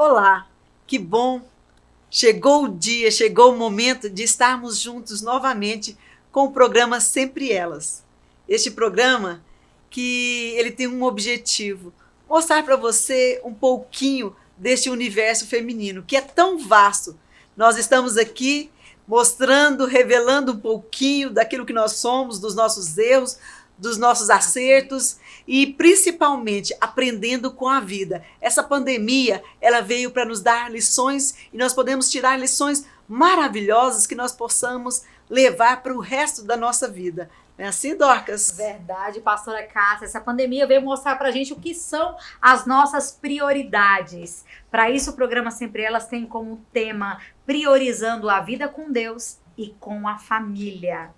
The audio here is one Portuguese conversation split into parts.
Olá, que bom! Chegou o dia, chegou o momento de estarmos juntos novamente com o programa Sempre Elas. Este programa que ele tem um objetivo, mostrar para você um pouquinho deste universo feminino, que é tão vasto. Nós estamos aqui mostrando, revelando um pouquinho daquilo que nós somos, dos nossos erros, dos nossos acertos e principalmente aprendendo com a vida. Essa pandemia, ela veio para nos dar lições e nós podemos tirar lições maravilhosas que nós possamos levar para o resto da nossa vida. Não é assim, Dorcas? Verdade, pastora Cássia. Essa pandemia veio mostrar pra gente o que são as nossas prioridades. Para isso, o programa Sempre Elas tem como tema priorizando a vida com Deus e com a família.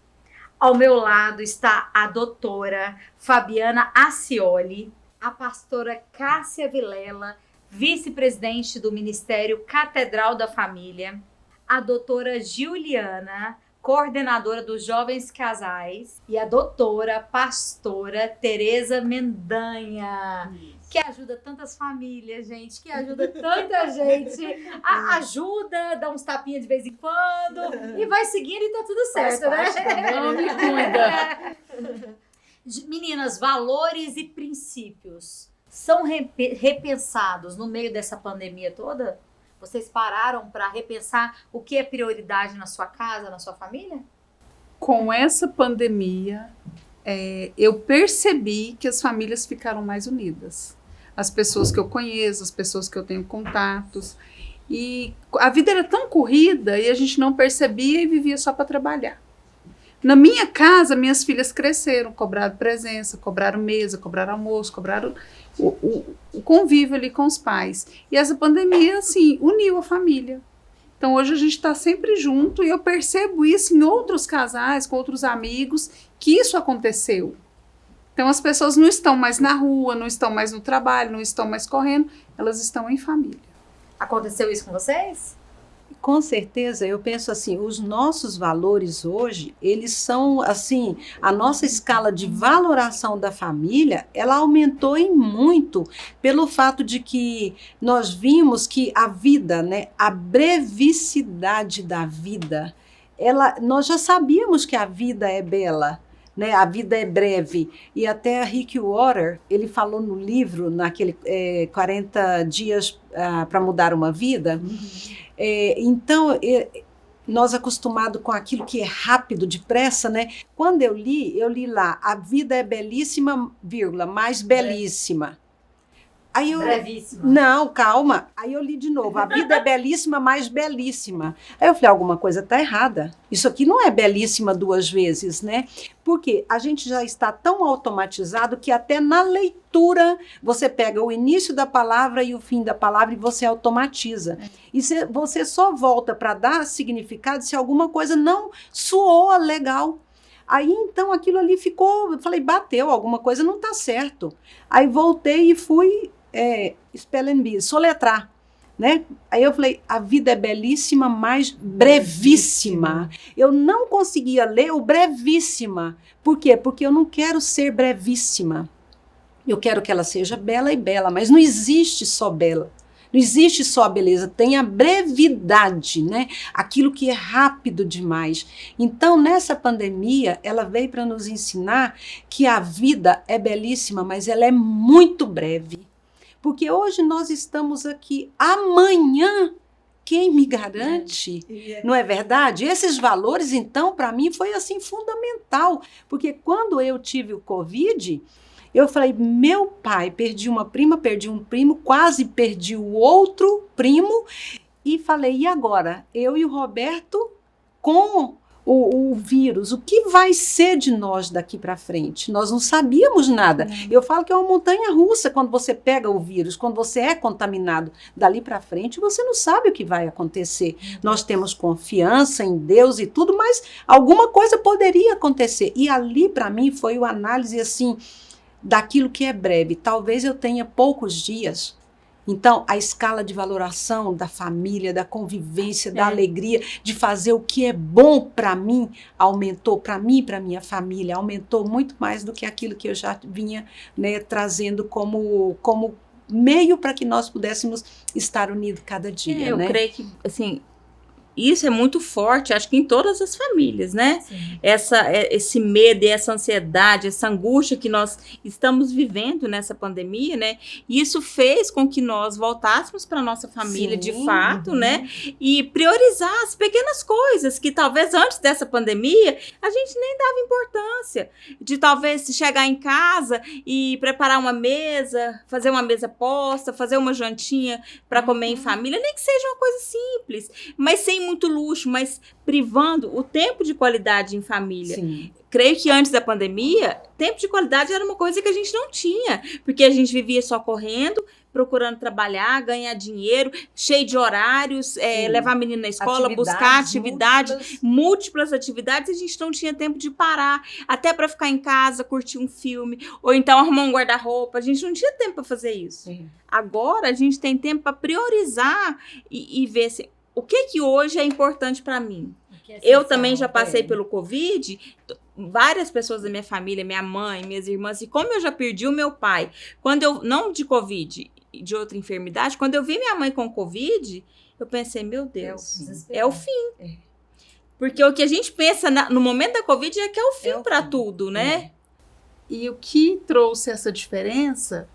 Ao meu lado está a doutora Fabiana Acioli, a pastora Cássia Vilela, vice-presidente do Ministério Catedral da Família, a doutora Juliana, coordenadora dos Jovens Casais, e a doutora pastora Tereza Mendanha, que ajuda tantas famílias, gente, que ajuda tanta gente, ajuda, dá uns tapinhas de vez em quando, e vai seguindo e tá tudo certo, né? Não me cuida. Meninas, valores e princípios são repensados no meio dessa pandemia toda? Vocês pararam para repensar o que é prioridade na sua casa, na sua família? Com essa pandemia, eu percebi que as famílias ficaram mais unidas. As pessoas que eu conheço, as pessoas que eu tenho contatos. E a vida era tão corrida e a gente não percebia e vivia só para trabalhar. Na minha casa, minhas filhas cresceram, cobraram presença, cobraram mesa, cobraram almoço, cobraram o convívio ali com os pais. E essa pandemia, assim, uniu a família. Então, hoje a gente está sempre junto e eu percebo isso em outros casais, com outros amigos, que isso aconteceu. Então, as pessoas não estão mais na rua, não estão mais no trabalho, não estão mais correndo, elas estão em família. Aconteceu isso com vocês? Com certeza, eu penso assim, os nossos valores hoje, eles são assim, a nossa escala de valoração da família, ela aumentou em muito pelo fato de que nós vimos que a vida, né, a brevicidade da vida, nós já sabíamos que a vida é bela, né, a vida é breve, e até Rick Warren, ele falou no livro, naquele 40 dias para mudar uma vida. Então, nós acostumados com aquilo que é rápido, depressa, né? Quando eu li lá, a vida é belíssima, vírgula, mais belíssima. Aí Brevíssima. Não, calma. Aí eu li de novo, a vida é belíssima, mais belíssima. Aí eu falei, alguma coisa está errada. Isso aqui não é belíssima duas vezes, né? Porque a gente já está tão automatizado que até na leitura você pega o início da palavra e o fim da palavra e você automatiza. E você só volta para dar significado se alguma coisa não soou legal. Aí, então, aquilo ali ficou, eu falei, bateu, alguma coisa não está certo. Aí voltei e fui soletrar, né? Aí eu falei, a vida é belíssima, mas brevíssima. Eu não conseguia ler o brevíssima. Por quê? Porque eu não quero ser brevíssima. Eu quero que ela seja bela e bela, mas não existe só bela. Não existe só a beleza, tem a brevidade, né? Aquilo que é rápido demais. Então, nessa pandemia, ela veio para nos ensinar que a vida é belíssima, mas ela é muito breve. Porque hoje nós estamos aqui, amanhã, quem me garante? Não é verdade? Esses valores, então, para mim, foi assim fundamental. Porque quando eu tive o Covid, eu falei, meu pai, perdi uma prima, perdi um primo, quase perdi o outro primo. E falei, e agora? Eu e o Roberto com o vírus, o que vai ser de nós daqui para frente? Nós não sabíamos nada. Eu falo que é uma montanha russa quando você pega o vírus, quando você é contaminado. Dali para frente, você não sabe o que vai acontecer. Nós temos confiança em Deus e tudo, mas alguma coisa poderia acontecer. E ali, para mim, foi uma análise assim, daquilo que é breve. Talvez eu tenha poucos dias. Então, a escala de valoração da família, da convivência, da alegria, de fazer o que é bom para mim, aumentou para mim e para minha família, aumentou muito mais do que aquilo que eu já vinha, né, trazendo como meio para que nós pudéssemos estar unidos cada dia, Eu né? creio que, assim, isso é muito forte, acho que em todas as famílias, né? Sim. Esse medo e essa ansiedade, essa angústia que nós estamos vivendo nessa pandemia, né? E isso fez com que nós voltássemos para nossa família de Sim, fato, né? E priorizar as pequenas coisas que talvez antes dessa pandemia a gente nem dava importância. De talvez chegar em casa e preparar uma mesa, fazer uma mesa posta, fazer uma jantinha para comer em família, nem que seja uma coisa simples, mas sem muito luxo, mas privando o tempo de qualidade em família. Sim. Creio que antes da pandemia, tempo de qualidade era uma coisa que a gente não tinha, porque a gente vivia só correndo, procurando trabalhar, ganhar dinheiro, cheio de horários, levar a menina na escola, buscar atividades, múltiplas atividades, a gente não tinha tempo de parar, até para ficar em casa, curtir um filme, ou então arrumar um guarda-roupa, a gente não tinha tempo para fazer isso. Sim. Agora a gente tem tempo para priorizar e ver assim, o que hoje é importante para mim. Eu também já passei pelo Covid, várias pessoas da minha família, minha mãe, minhas irmãs, e como eu já perdi o meu pai, não de Covid, de outra enfermidade, quando eu vi minha mãe com Covid, eu pensei, meu Deus, é o fim. Porque o que a gente pensa no momento da Covid é que é o fim para tudo, né? E o que trouxe essa diferença?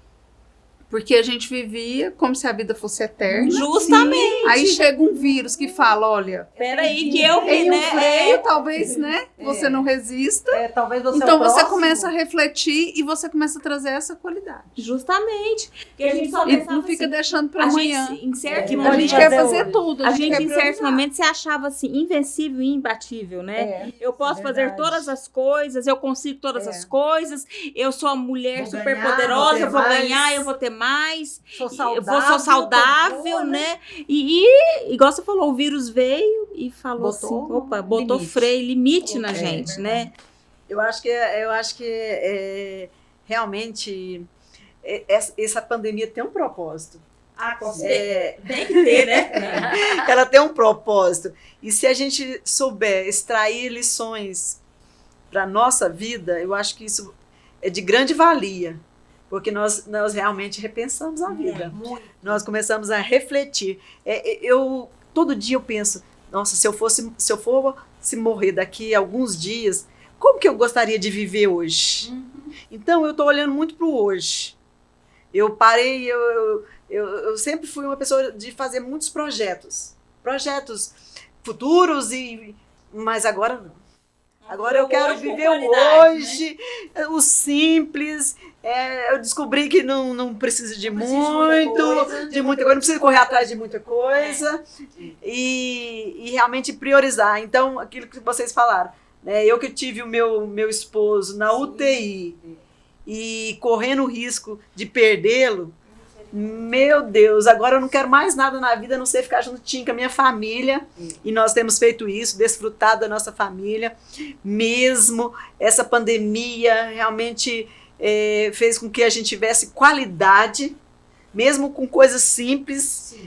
Porque a gente vivia como se a vida fosse eterna. Justamente. Aí chega um vírus que fala, olha, Peraí, que eu tem um né? freio, talvez, né? Você não resista. Talvez você Então você começa a refletir e você começa a trazer essa qualidade. Justamente. Porque a gente só E pensava não fica assim, deixando para a amanhã. gente, em certo Então a gente momento, quer fazer tudo. a gente quer em certo priorizar. momento se achava assim, invencível e imbatível, né? Eu posso fazer todas as coisas, eu consigo todas as coisas, eu sou a mulher Vou super ganhar, poderosa, vou ter eu vou mais. ganhar, eu vou ter mais. Sou Eu sou saudável, né? E igual você falou, o vírus veio e falou botou limite. freio, limite na gente, né? Eu acho que realmente essa pandemia tem um propósito. Tem que ter, né? Ela tem um propósito. E se a gente souber extrair lições para a nossa vida, eu acho que isso é de grande valia. Porque nós realmente repensamos a vida. Nós começamos a refletir. Todo dia eu penso, nossa, se eu fosse morrer daqui a alguns dias, como que eu gostaria de viver hoje? Então, eu estou olhando muito para o hoje. Eu parei, eu sempre fui uma pessoa de fazer muitos projetos futuros, mas agora não. Agora eu quero viver o hoje, o simples. Eu descobri que não preciso de muita coisa, não preciso correr atrás de muita coisa e realmente priorizar. Então, aquilo que vocês falaram, né? Eu que tive o meu esposo na UTI e correndo o risco de perdê-lo, meu Deus, agora eu não quero mais nada na vida a não ser ficar juntinho com a minha família. E nós temos feito isso, desfrutado da nossa família. Mesmo essa pandemia realmente fez com que a gente tivesse qualidade, mesmo com coisas simples.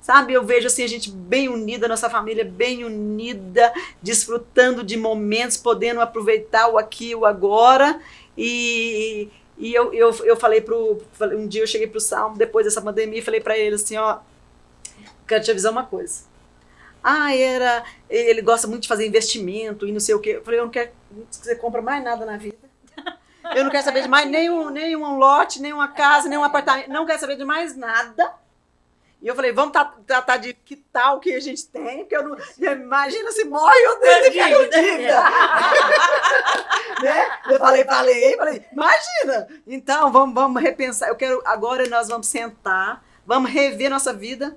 Sabe, eu vejo assim, a gente bem unida, nossa família bem unida, desfrutando de momentos, podendo aproveitar o aqui e o agora. E eu falei um dia eu cheguei pro Salmo, depois dessa pandemia, e falei para ele assim, quero te avisar uma coisa. Ele gosta muito de fazer investimento e não sei o quê. Eu falei, eu não quero que você compre mais nada na vida. Eu não quero saber de mais nenhum lote, nenhuma casa, nenhum apartamento, não quero saber de mais nada. E eu falei, vamos tratar de quitar o que a gente tem, porque eu não... Imagina se morre eu tenho que ficar com dívida. Né? Eu falei, imagina. Então, vamos repensar. Agora nós vamos sentar, vamos rever nossa vida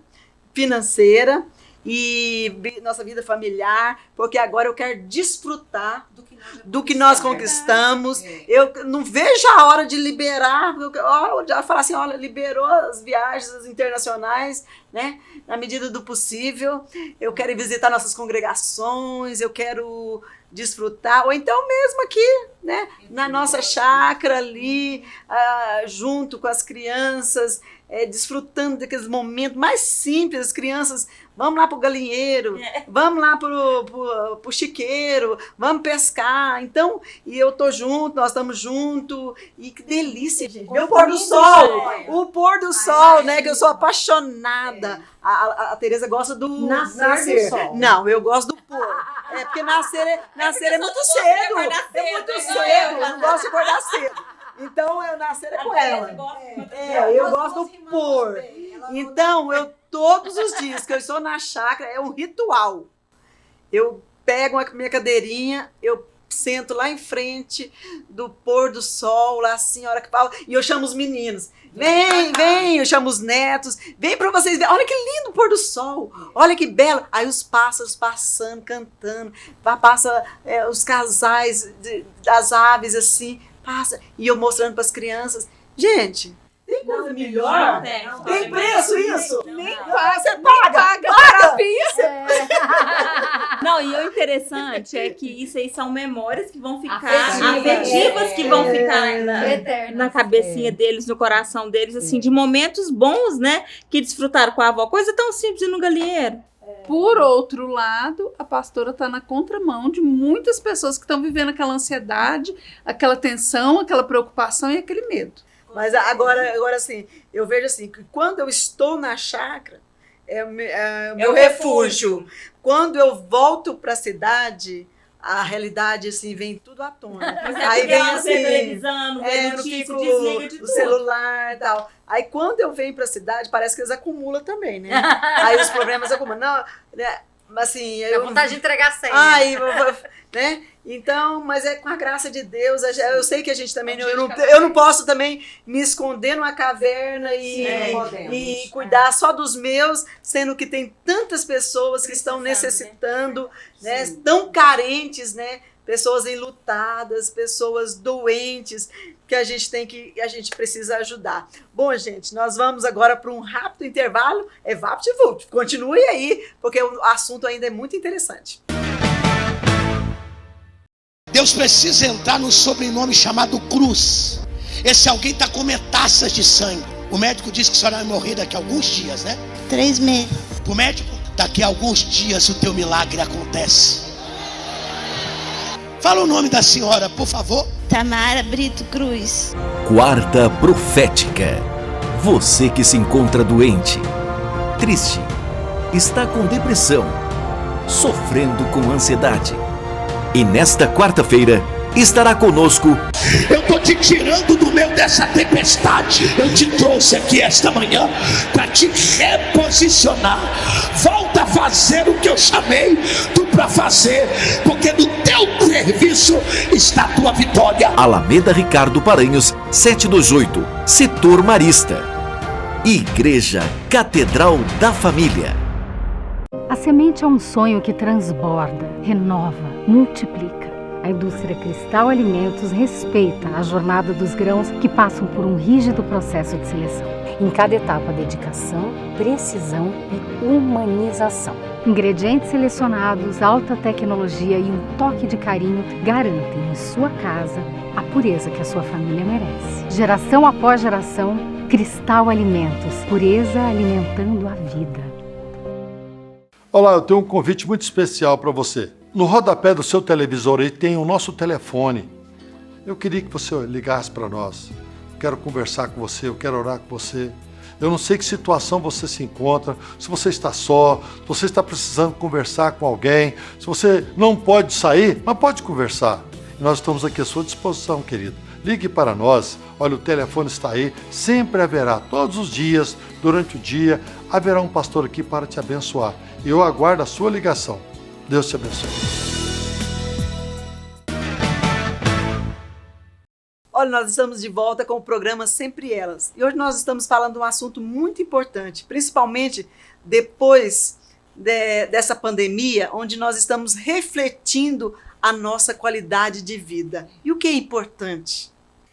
financeira e nossa vida familiar, porque agora eu quero desfrutar do que nós conquistamos. Eu não vejo a hora de liberar, já falar assim, olha, liberou as viagens internacionais, né, na medida do possível. Eu quero ir visitar nossas congregações, eu quero desfrutar, ou então mesmo aqui, né, na nossa chácara ali, junto com as crianças, desfrutando daqueles momentos mais simples, as crianças, vamos lá pro galinheiro, vamos lá pro chiqueiro, vamos pescar, então, e eu tô junto, nós estamos juntos, e que delícia, gente, ver o pôr do sol, né, que eu sou apaixonada, a Tereza gosta do nascer. Do sol. Não, eu gosto do pôr, porque nascer é muito cedo, eu não gosto de acordar cedo. Então, eu nascer com ela. Eu gosto do pôr. Então, todos os dias que eu estou na chácara, é um ritual. Eu pego a minha cadeirinha, eu sento lá em frente do pôr do sol, lá assim, a hora que fala, e eu chamo os meninos. Vem, eu chamo os netos, vem para vocês verem, olha que lindo o pôr do sol, olha que belo. Aí os pássaros passando, cantando, passa os casais das aves assim, passa, e eu mostrando para as crianças. Gente, tem coisa melhor? Tem preço isso? Nem paga. Você paga terapia. Não, e o interessante é que isso aí são memórias que vão ficar afetivas, que vão ficar na cabecinha deles, no coração deles, assim, de momentos bons, né? Que desfrutaram com a avó. Coisa tão simples ir no galinheiro. Por outro lado, a pastora está na contramão de muitas pessoas que estão vivendo aquela ansiedade, aquela tensão, aquela preocupação e aquele medo. Mas agora assim, eu vejo assim, que quando eu estou na chácara, é o meu refúgio. Quando eu volto para a cidade, a realidade assim, vem tudo à tona. Aí vem assim, televisão, notícia, desliga de o tudo. Celular e tal. Aí quando eu venho para a cidade, parece que eles acumulam também, né? Aí os problemas acumulam. Não, né? Assim, eu vontade de entregar senha. Né? Então, mas é com a graça de Deus. Eu sei que a gente também, eu não posso também me esconder numa caverna e cuidar só dos meus, sendo que tem tantas pessoas que estão necessitando, né? Tão carentes, né? Pessoas enlutadas, pessoas doentes, que a gente precisa ajudar. Bom, gente, nós vamos agora para um rápido intervalo. VaptVupt. Continue aí, porque o assunto ainda é muito interessante. Deus precisa entrar no sobrenome chamado cruz. Esse alguém está com metástases de sangue. O médico disse que a senhora vai morrer daqui a alguns dias, né? 3 meses. O médico, daqui a alguns dias o teu milagre acontece. Fala o nome da senhora, por favor. Tamara Brito Cruz. Quarta Profética. Você que se encontra doente, triste, está com depressão, sofrendo com ansiedade. E nesta quarta-feira estará conosco. Eu estou te tirando do meio dessa tempestade. Eu te trouxe aqui esta manhã para te reposicionar. Volta a fazer o que eu chamei tu para fazer, porque no teu serviço está a tua vitória. Alameda Ricardo Paranhos, 728, Setor Marista. Igreja Catedral da Família. A semente é um sonho que transborda, renova, multiplica. A indústria Cristal Alimentos respeita a jornada dos grãos que passam por um rígido processo de seleção. Em cada etapa, dedicação, precisão e humanização. Ingredientes selecionados, alta tecnologia e um toque de carinho garantem em sua casa a pureza que a sua família merece. Geração após geração, Cristal Alimentos. Pureza alimentando a vida. Olá, eu tenho um convite muito especial para você. No rodapé do seu televisor aí tem o nosso telefone. Eu queria que você ligasse para nós. Eu quero conversar com você, eu quero orar com você. Eu não sei que situação você se encontra, se você está só, se você está precisando conversar com alguém, se você não pode sair, mas pode conversar. E nós estamos aqui à sua disposição, querido. Ligue para nós, olha, o telefone está aí, sempre haverá, todos os dias, durante o dia, haverá um pastor aqui para te abençoar. E eu aguardo a sua ligação. Deus te abençoe. Olha, nós estamos de volta com o programa Sempre Elas. E hoje nós estamos falando de um assunto muito importante, principalmente depois dessa pandemia, onde nós estamos refletindo a nossa qualidade de vida. E o que é importante?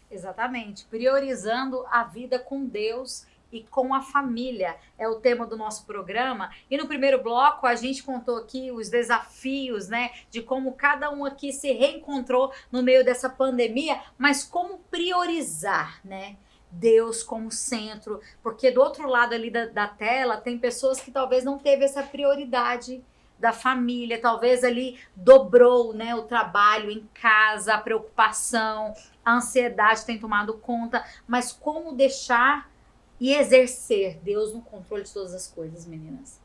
Exatamente, priorizando a vida com Deus e com a família. É o tema do nosso programa. E no primeiro bloco a gente contou aqui os desafios, né, de como cada um aqui se reencontrou no meio dessa pandemia, mas como priorizar, né? Deus como centro, porque do outro lado ali da tela tem pessoas que talvez não teve essa prioridade da família, talvez ali dobrou, né, o trabalho em casa, a preocupação, a ansiedade tem tomado conta, mas como deixar e exercer Deus no controle de todas as coisas, meninas?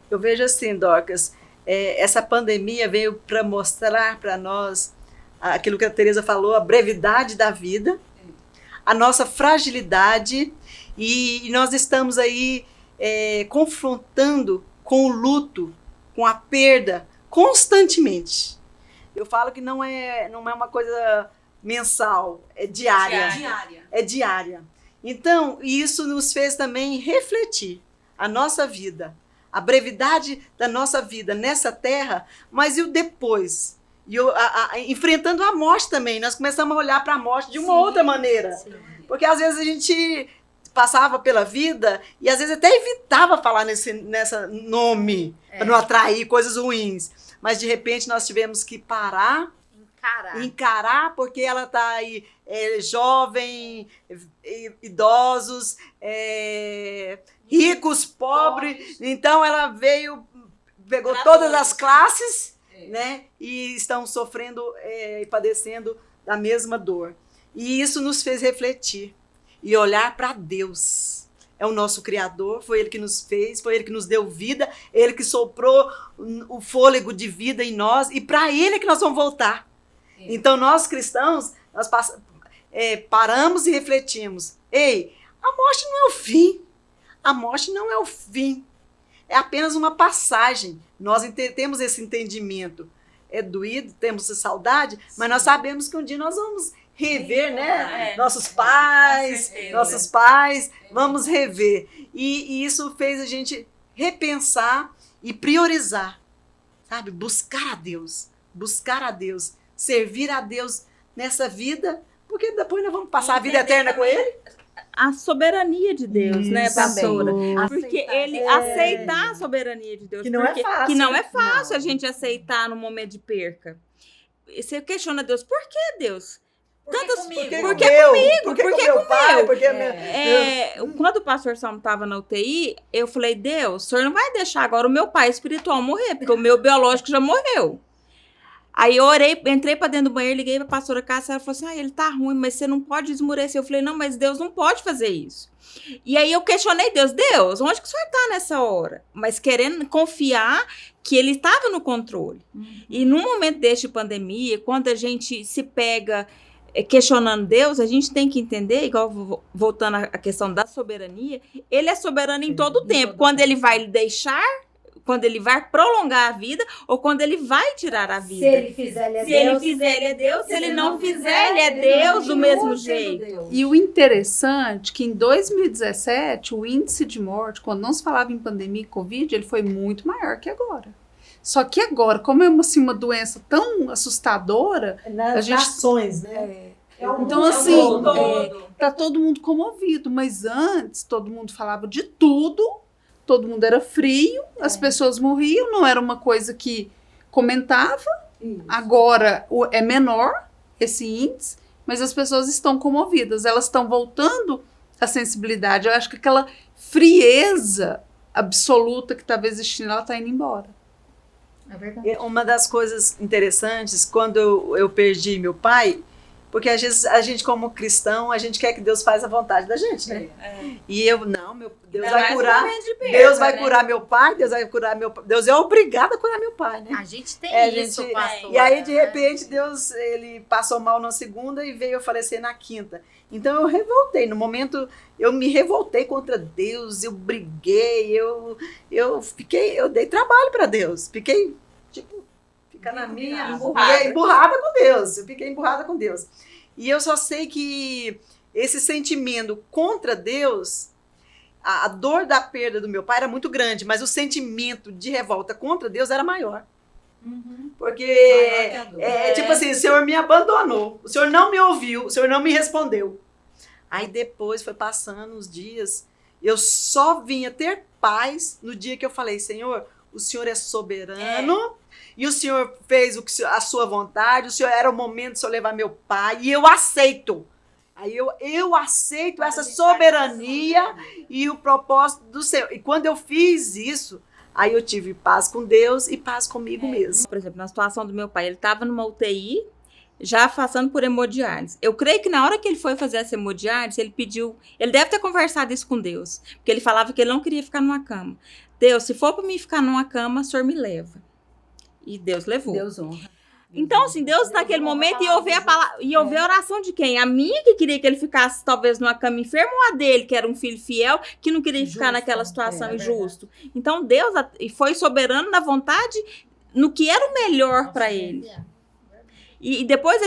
Eu vejo assim, Dorcas, essa pandemia veio para mostrar para nós aquilo que a Tereza falou, a brevidade da vida, a nossa fragilidade, e nós estamos aí confrontando com o luto, com a perda, constantemente. Eu falo que não é uma coisa mensal, é diária. É diária. Então, isso nos fez também refletir a nossa vida, a brevidade da nossa vida nessa terra, mas e o depois? Enfrentando a morte também, nós começamos a olhar para a morte de uma outra maneira. Sim. Porque às vezes a gente passava pela vida e às vezes até evitava falar nessa nome, para não atrair coisas ruins. Mas de repente nós tivemos que parar, encarar, porque ela está aí jovem, idosos, ricos, pobres. Então ela pegou todas as classes, né? E estão sofrendo e padecendo da mesma dor. E isso nos fez refletir e olhar para Deus. É o nosso Criador, foi Ele que nos fez, foi Ele que nos deu vida, Ele que soprou o fôlego de vida em nós, e para Ele é que nós vamos voltar. Então nós cristãos, nós paramos e refletimos. Ei, a morte não é o fim. A morte não é o fim. É apenas uma passagem. Nós temos esse entendimento. É doído, temos essa saudade, mas nós sabemos que um dia nós vamos rever, né? Nossos pais, vamos rever. E isso fez a gente repensar e priorizar, sabe? Buscar a Deus, servir a Deus nessa vida, porque depois nós vamos passar a vida eterna com Ele. A soberania de Deus, né, pastora? Porque aceitar a soberania de Deus. Que não é fácil. Que não é fácil a gente aceitar no momento de perca. E você questiona Deus, por que Deus? Por que comigo? Por que meu pai? Quando o pastor Salmo estava na UTI, eu falei, Deus, o senhor não vai deixar agora o meu pai espiritual morrer, porque o meu biológico já morreu. Aí eu orei, entrei pra dentro do banheiro, liguei pra pastora Cássia, ela falou assim, ele tá ruim, mas você não pode esmurecer. Eu falei, não, mas Deus não pode fazer isso. E aí eu questionei Deus, onde que o senhor tá nessa hora? Mas querendo confiar que ele estava no controle. E num momento deste de pandemia, quando a gente se pega questionando Deus, a gente tem que entender, igual voltando à questão da soberania, ele é soberano em todo o tempo. Quando ele vai deixar, quando ele vai prolongar a vida ou quando ele vai tirar a vida. Se ele fizer, ele é Deus. Ele fizer, ele é Deus. Se ele não fizer, ele é Deus do mesmo jeito. E o interessante é que em 2017, o índice de morte, quando não se falava em pandemia e Covid, ele foi muito maior que agora. Só que agora, como é uma doença tão assustadora, nas nações, né? Então, assim, tá todo mundo comovido, mas antes todo mundo falava de tudo, todo mundo era frio, as pessoas morriam, não era uma coisa que comentava. Isso. Agora é menor esse índice, mas as pessoas estão comovidas, elas estão voltando à sensibilidade. Eu acho que aquela frieza absoluta que estava existindo, ela está indo embora. É verdade. Uma das coisas interessantes, quando eu perdi meu pai, porque às vezes a gente, como cristão, a gente quer que Deus faça a vontade da gente, né? E eu, Deus vai curar. Deus vai curar meu pai, Deus vai curar meu pai. Deus é obrigado a curar meu pai, né? A gente tem isso, pastor. E aí, de repente, Deus, ele passou mal na segunda e veio falecer na quinta. Então eu revoltei. No momento, eu me revoltei contra Deus, eu briguei, eu dei trabalho para Deus. Fiquei, na minha, emburrada com Deus. Eu fiquei emburrada com Deus. E eu só sei que esse sentimento contra Deus, a dor da perda do meu pai era muito grande, mas o sentimento de revolta contra Deus era maior. Porque tipo assim, o Senhor me abandonou, o Senhor não me ouviu, o Senhor não me respondeu. Aí depois foi passando os dias Eu só vinha ter paz no dia que eu falei, Senhor, o Senhor é soberano, e o Senhor fez a sua vontade, o Senhor era o momento de eu levar meu pai, e eu aceito. Aí eu aceito essa soberania e o propósito do Senhor. E quando eu fiz isso, aí eu tive paz com Deus e paz comigo mesmo. Por exemplo, na situação do meu pai, ele estava numa UTI, já passando por hemodiálise. Eu creio que na hora que ele foi fazer essa hemodiálise, ele deve ter conversado isso com Deus, porque ele falava que ele não queria ficar numa cama. Deus, se for para mim ficar numa cama, o Senhor me leva. E Deus levou. Deus honra. Então, assim, Deus naquele momento ia ouvir a palavra, ia ouvir a oração de quem? A minha, que queria que ele ficasse talvez numa cama enferma, ou a dele, que era um filho fiel, que não queria ficar naquela situação injusto. Então, Deus foi soberano na vontade, no que era o melhor para ele. E depois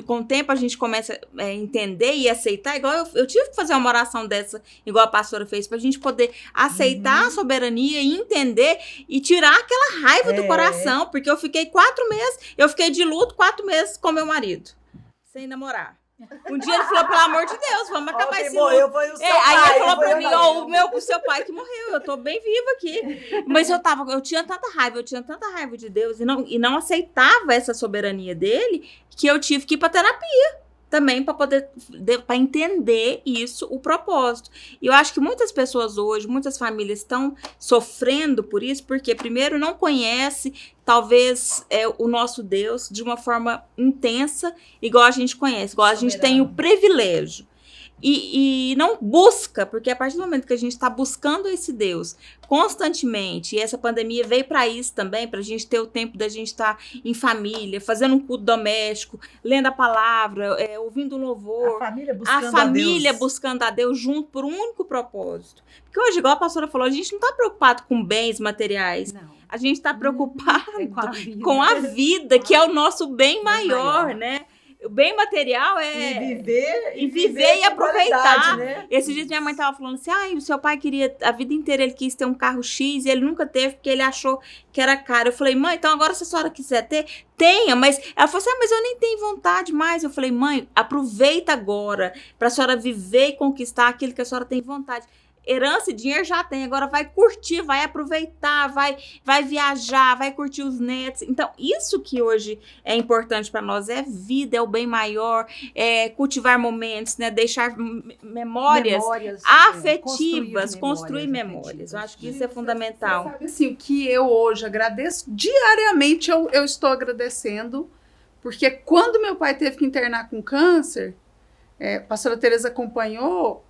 com o tempo, a gente começa a entender e aceitar, igual eu tive que fazer uma oração dessa, igual a pastora fez, pra gente poder aceitar a soberania e entender e tirar aquela raiva do coração, porque eu fiquei 4 meses, eu fiquei de luto 4 meses com meu marido, sem namorar. Um dia ele falou, pelo amor de Deus, vamos acabar esse luto. Aí ele falou pra mim, o seu pai que morreu, eu tô bem viva aqui. Mas eu tinha tanta raiva de Deus e não aceitava essa soberania dele, que eu tive que ir pra terapia também para entender isso, o propósito. E eu acho que muitas pessoas hoje, muitas famílias estão sofrendo por isso, porque primeiro não conhece, talvez, o nosso Deus de uma forma intensa, igual a gente conhece, igual a gente tem o privilégio. E não busca, porque a partir do momento que a gente está buscando esse Deus constantemente, e essa pandemia veio para isso também, para a gente ter o tempo da gente estar em família, fazendo um culto doméstico, lendo a palavra, ouvindo louvor, a família buscando a Deus junto por um único propósito. Porque hoje, igual a pastora falou, a gente não está preocupado com bens materiais, a gente está preocupado com a vida, que é o nosso bem maior, né? O bem material é viver e aproveitar. Né? Esses dias minha mãe estava falando assim, o seu pai queria, a vida inteira ele quis ter um carro X e ele nunca teve porque ele achou que era caro. Eu falei, mãe, então agora se a senhora quiser ter, tenha. Mas ela falou assim, mas eu nem tenho vontade mais. Eu falei, mãe, aproveita agora para a senhora viver e conquistar aquilo que a senhora tem vontade. Herança e dinheiro já tem, agora vai curtir, vai aproveitar, vai viajar, vai curtir os netos. Então, isso que hoje é importante para nós, é vida, é o bem maior, é cultivar momentos, né? Deixar memórias afetivas, construir memórias. Eu acho que isso é fundamental. Sabe assim, o que eu hoje agradeço, diariamente eu estou agradecendo, porque quando meu pai teve que internar com câncer, a pastora Tereza acompanhou,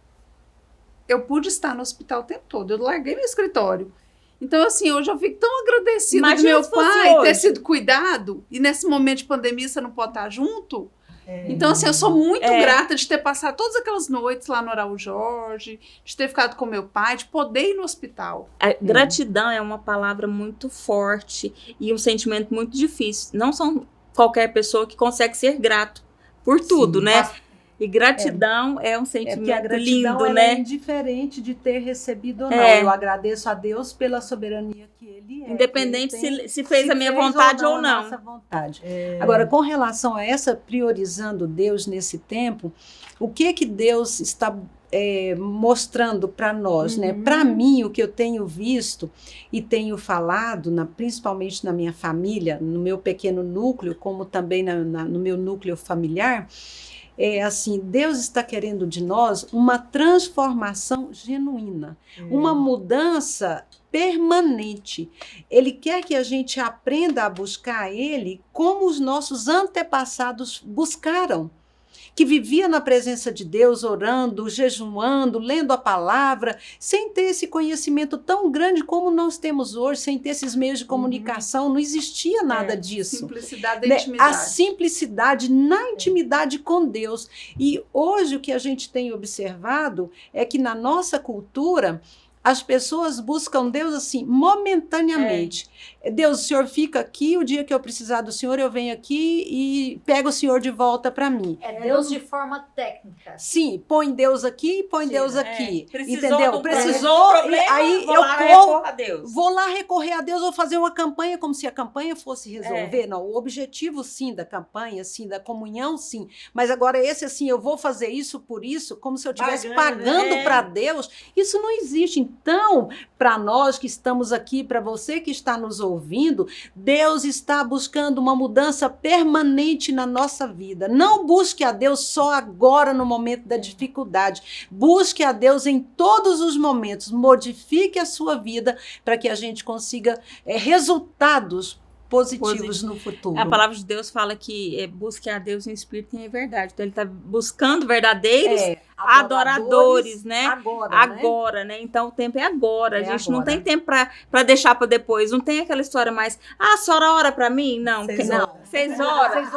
eu pude estar no hospital o tempo todo, eu larguei meu escritório. Então, assim, hoje eu fico tão agradecida do meu pai ter sido cuidado, e nesse momento de pandemia você não pode estar junto. Então, assim, eu sou muito grata de ter passado todas aquelas noites lá no Araújo Jorge, de ter ficado com meu pai, de poder ir no hospital. A gratidão é uma palavra muito forte e um sentimento muito difícil. Não são qualquer pessoa que consegue ser grato por tudo, né? E gratidão é um sentimento a gratidão, lindo, ela né? É indiferente de ter recebido ou não. Eu agradeço a Deus pela soberania que Ele é. Independente se fez a minha vontade ou não. Nossa vontade. Agora, com relação a essa priorizando Deus nesse tempo, o que Deus está mostrando para nós, né? Para mim, o que eu tenho visto e tenho falado, principalmente na minha família, no meu pequeno núcleo, como também no meu núcleo familiar, assim, Deus está querendo de nós uma transformação genuína, uma mudança permanente. Ele quer que a gente aprenda a buscar Ele como os nossos antepassados buscaram, que vivia na presença de Deus, orando, jejuando, lendo a palavra, sem ter esse conhecimento tão grande como nós temos hoje, sem ter esses meios de comunicação, não existia nada disso. Simplicidade da intimidade. A simplicidade na intimidade com Deus. E hoje o que a gente tem observado é que na nossa cultura, as pessoas buscam Deus assim, momentaneamente. Deus, o Senhor fica aqui, o dia que eu precisar do Senhor, eu venho aqui e pego o Senhor de volta para mim. É Deus de forma técnica. Sim, põe Deus aqui, põe Deus aqui. Precisou entendeu? do Precisou, problema, aí vou eu lá recorrer a Deus. vou lá recorrer a Deus, vou fazer uma campanha como se a campanha fosse resolver. Não, o objetivo, sim, da campanha, sim, da comunhão, sim. Mas agora esse, assim, eu vou fazer isso por isso, como se eu estivesse pagando para Deus. Isso não existe. Então, para nós que estamos aqui, para você que está nos ouvindo, Deus está buscando uma mudança permanente na nossa vida. Não busque a Deus só agora no momento da dificuldade. Busque a Deus em todos os momentos. Modifique a sua vida para que a gente consiga resultados positivos no futuro. A palavra de Deus fala que busque a Deus em espírito e em verdade. Então ele está buscando verdadeiros adoradores, né? Agora, né? Então o tempo é agora. A gente não tem tempo para deixar para depois. Não tem aquela história mais, a senhora ora para mim? Não. 6 horas.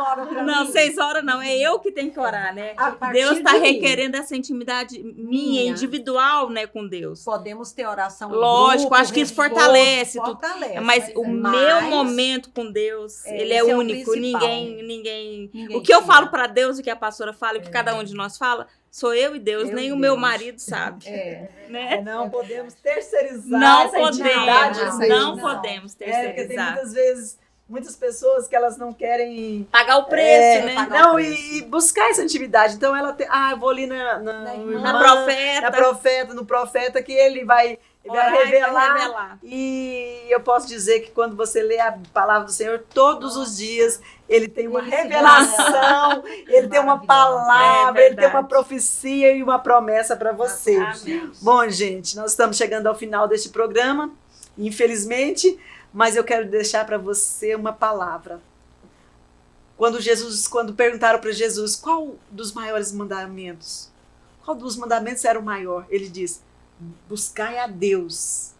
Não, 6 horas não. É eu que tenho que orar, né? Deus está requerendo essa intimidade minha, individual, né, com Deus. Podemos ter oração. Lógico, acho que isso fortalece. Mas o meu momento com Deus, ele é único. Ninguém. O que eu falo para Deus, o que a pastora fala, o que cada um de nós fala, sou eu e Deus, nem o meu marido sabe. Né? Não podemos terceirizar. Não podemos terceirizar. Porque tem muitas vezes muitas pessoas que elas não querem pagar o preço, né? E buscar essa intimidade. Então ela tem, eu vou ali no profeta que ele vai revelar. E eu posso dizer que quando você lê a palavra do Senhor, todos os dias, ele tem uma revelação, ele tem uma palavra, ele tem uma profecia e uma promessa para você. Amém. Bom, gente, nós estamos chegando ao final deste programa, infelizmente, mas eu quero deixar para você uma palavra. Quando perguntaram para Jesus qual dos maiores mandamentos, qual dos mandamentos era o maior, ele disse: buscai a Deus,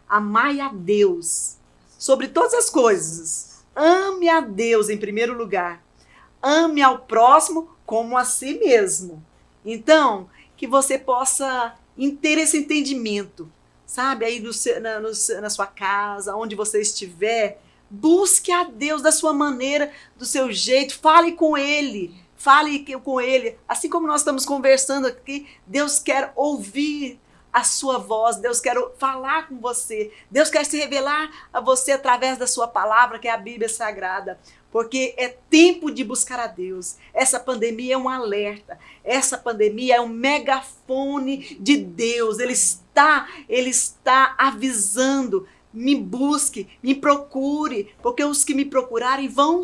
amai a Deus sobre todas as coisas, ame a Deus em primeiro lugar, ame ao próximo como a si mesmo. Então, que você possa ter esse entendimento, sabe, aí na sua casa, onde você estiver, busque a Deus da sua maneira, do seu jeito, fale com Ele, assim como nós estamos conversando aqui. Deus quer ouvir a sua voz, Deus quer falar com você, Deus quer se revelar a você através da sua palavra, que é a Bíblia Sagrada, porque é tempo de buscar a Deus. Essa pandemia é um alerta, essa pandemia é um megafone de Deus, Ele está avisando: me busque, me procure, porque os que me procurarem vão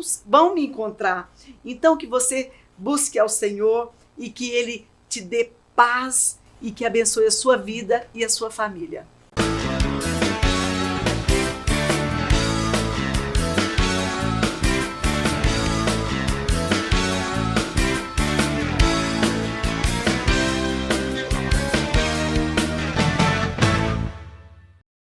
me encontrar. Então que você busque ao Senhor e que Ele te dê paz e que abençoe a sua vida e a sua família.